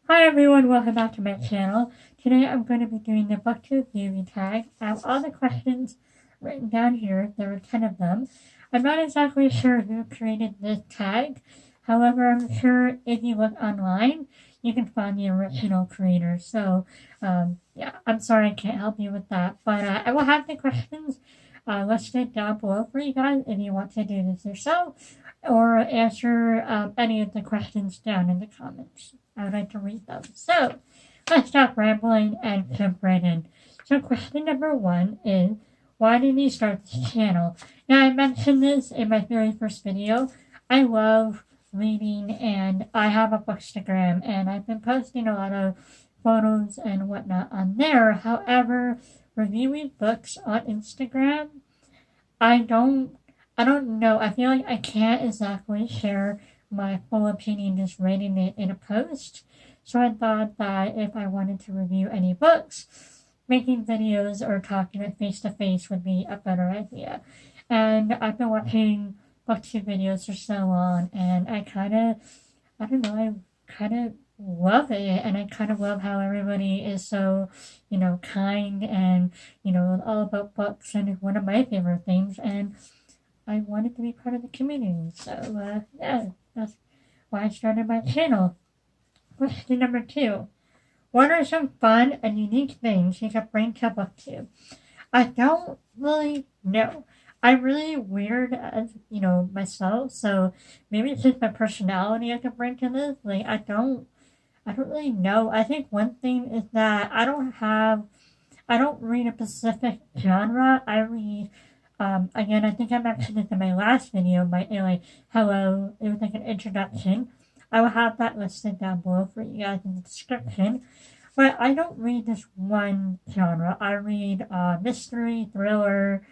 Hi everyone, welcome back to my channel. Today I'm going to be doing the Booktube Newbie Tag. I have all the questions written down here. There are 10 of them. I'm not exactly sure who created this tag. However, I'm sure if you look online, you can find the original creator. So, yeah, I'm sorry I can't help you with that. But I will have the questions listed down below for you guys if you want to do this yourself or answer any of the questions down in the comments. I would like to read them. So, let's stop rambling and jump right in. So, question number 1 is, why did you start this channel? Now, I mentioned this in my very first video. I love reading and I have a Bookstagram and I've been posting a lot of photos and whatnot on there. However, reviewing books on Instagram, I don't know. I feel like I can't exactly share my full opinion just writing it in a post. So I thought that if I wanted to review any books, making videos or talking it face to face would be a better idea. And I've been watching Booktube videos for so long, and I don't know, I kind of love it, and I kind of love how everybody is so, kind and, all about books, and it's one of my favorite things, and I wanted to be part of the community. So, yeah, that's why I started my channel. Question number 2. What are some fun and unique things you could bring to Booktube? I don't really know. I'm really weird as, myself, so maybe it's just my personality I could bring to this. Like, I don't really know. I think one thing is that I don't read a specific genre. I read, again, I think I mentioned this in my last video, hello, it was like an introduction. I will have that listed down below for you guys in the description. But I don't read this one genre. I read mystery, thriller,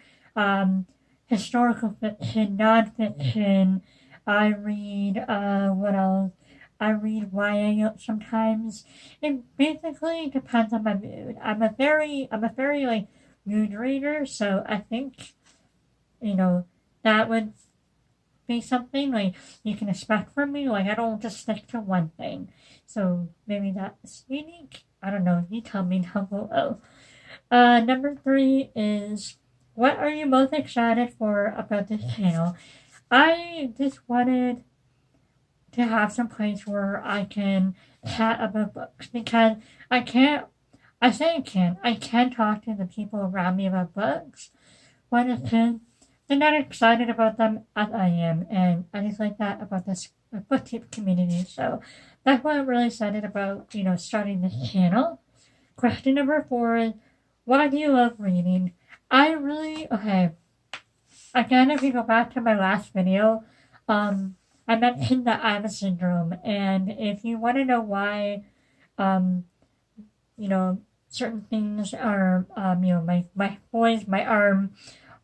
historical fiction, nonfiction. I read, what else? I read YA sometimes. It basically depends on my mood. I'm a very like mood reader, so I think, that would be something like you can expect from me. Like I don't just stick to one thing. So maybe that's unique. I don't know. You tell me down below. Number 3 is, what are you most excited for about this channel? I just wanted to have some place where I can chat about books because I can talk to the people around me about books, but it's just, they're not excited about them as I am, and I just like that about this booktube community. So that's why I'm really excited about, starting this channel. Question number 4 is, why do you love reading? Okay, again, if you go back to my last video, I mentioned the IMA syndrome, and if you want to know why, um, certain things are, my voice, my arm,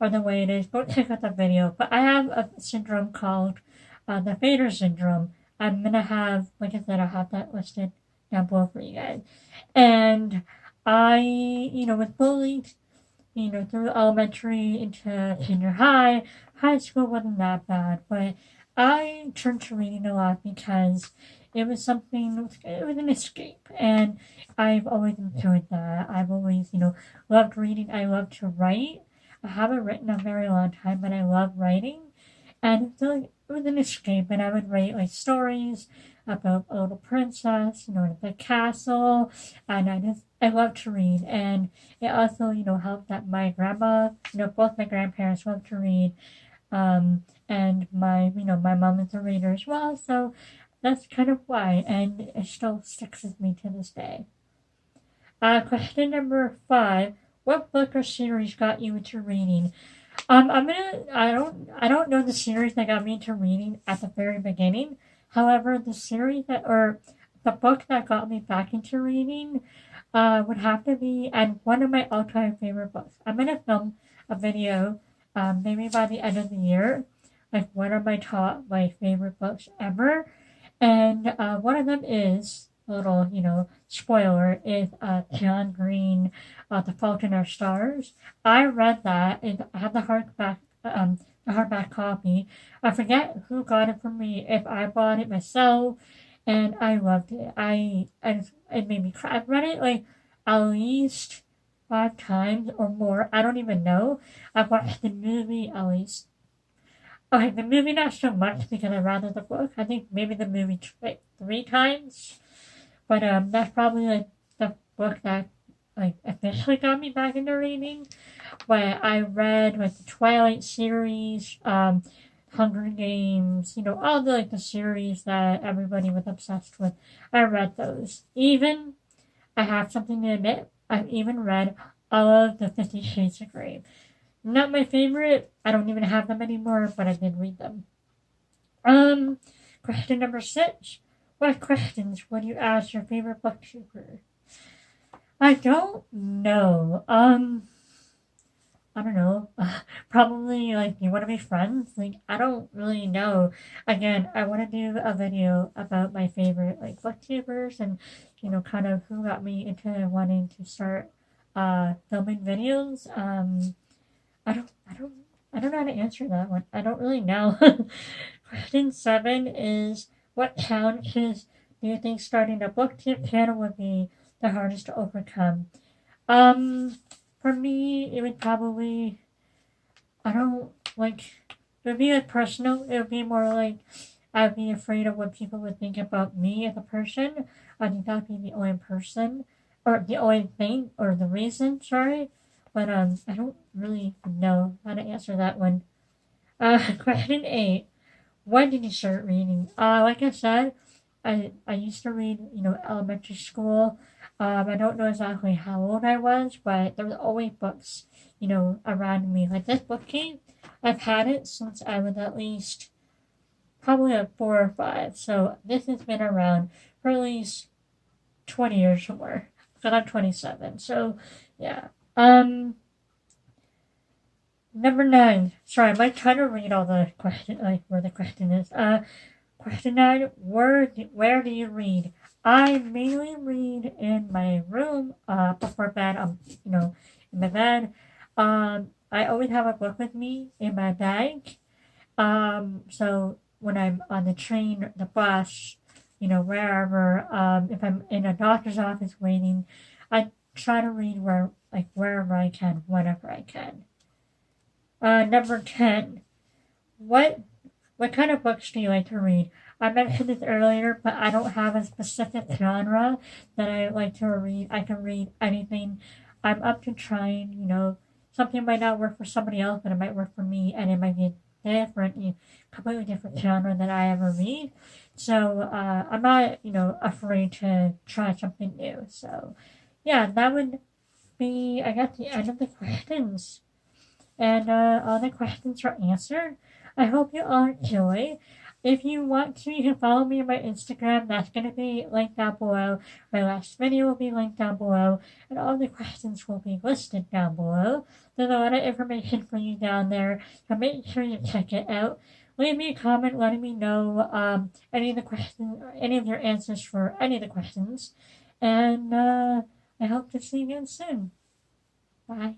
or the way it is, go check out the video. But I have a syndrome called the Fader syndrome. I'm gonna have, like I said, I'll have that listed down below for you guys. And I, was bullied, through elementary into junior high. High school wasn't that bad, but I turned to reading a lot because it was an escape, and I've always enjoyed that. I've always, loved reading. I love to write. I haven't written a very long time, but I love writing, and it was an escape, and I would write, like, stories about a little princess, the castle, and I love to read, and it also, helped that my grandma, both my grandparents love to read, and my mom is a reader as well, so that's kind of why, and it still sticks with me to this day. Question number 5, what book or series got you into reading? I don't know the series that got me into reading at the very beginning. However, the book that got me back into reading, would have to be, and one of my all-time favorite books. I'm gonna film a video, maybe by the end of the year, like one of my favorite books ever, and one of them is, a little, spoiler, is John Green, The Fault in Our Stars. I read that, and I had the hardback copy. I forget who got it for me, if I bought it myself, and I loved it. It made me cry. I've read it like at least 5 times or more. I don't even know. I've watched the movie at least. Okay, the movie not so much because I rather the book. I think maybe the movie like 3 times. But that's probably like the book that like officially got me back into reading. But I read like the Twilight series, Hunger Games, all the like the series that everybody was obsessed with. I read those. Even I have something to admit, I've even read all of the 50 Shades of Grey. Not my favorite. I don't even have them anymore, but I did read them. Question number 6. What questions would you ask your favorite booktuber? I don't know. I don't know. Probably like, you want to be friends? Like, I don't really know. Again, I want to do a video about my favorite like booktubers and kind of who got me into wanting to start filming videos. I don't know how to answer that one. I don't really know. Question 7 is, what challenges do you think starting a booktube channel would be the hardest to overcome? For me, it would probably, it would be like personal. It would be more like, I'd be afraid of what people would think about me as a person. I think that would be the only person, or the only thing, or the reason, sorry. But, I don't really know how to answer that one. Question 8. When did you start reading? Like I said, I used to read, elementary school. I don't know exactly how old I was, but there was always books, around me. Like this book came, I've had it since I was at least probably like 4 or 5. So this has been around for at least 20 years or more. Because I'm 27. So yeah. Number 9. Sorry, I might try to read all the question, like where the question is. Question 9. Where do you read? I mainly read in my room, before bed. In my bed. I always have a book with me in my bag. So when I'm on the train, the bus, wherever, if I'm in a doctor's office waiting, I try to read wherever I can, whenever I can. Number 10. What kind of books do you like to read? I mentioned this earlier, but I don't have a specific genre that I like to read. I can read anything. I'm up to trying, something might not work for somebody else, but it might work for me, and it might be different, completely different genre that I ever read. So, I'm not, afraid to try something new. So, yeah, that would be, I guess, the end of the questions. And all the questions are answered. I hope you all enjoy. If you want to, you can follow me on my Instagram. That's going to be linked down below. My last video will be linked down below. And all the questions will be listed down below. There's a lot of information for you down there. So make sure you check it out. Leave me a comment letting me know any of the questions, any of your answers for any of the questions. And I hope to see you again soon. Bye.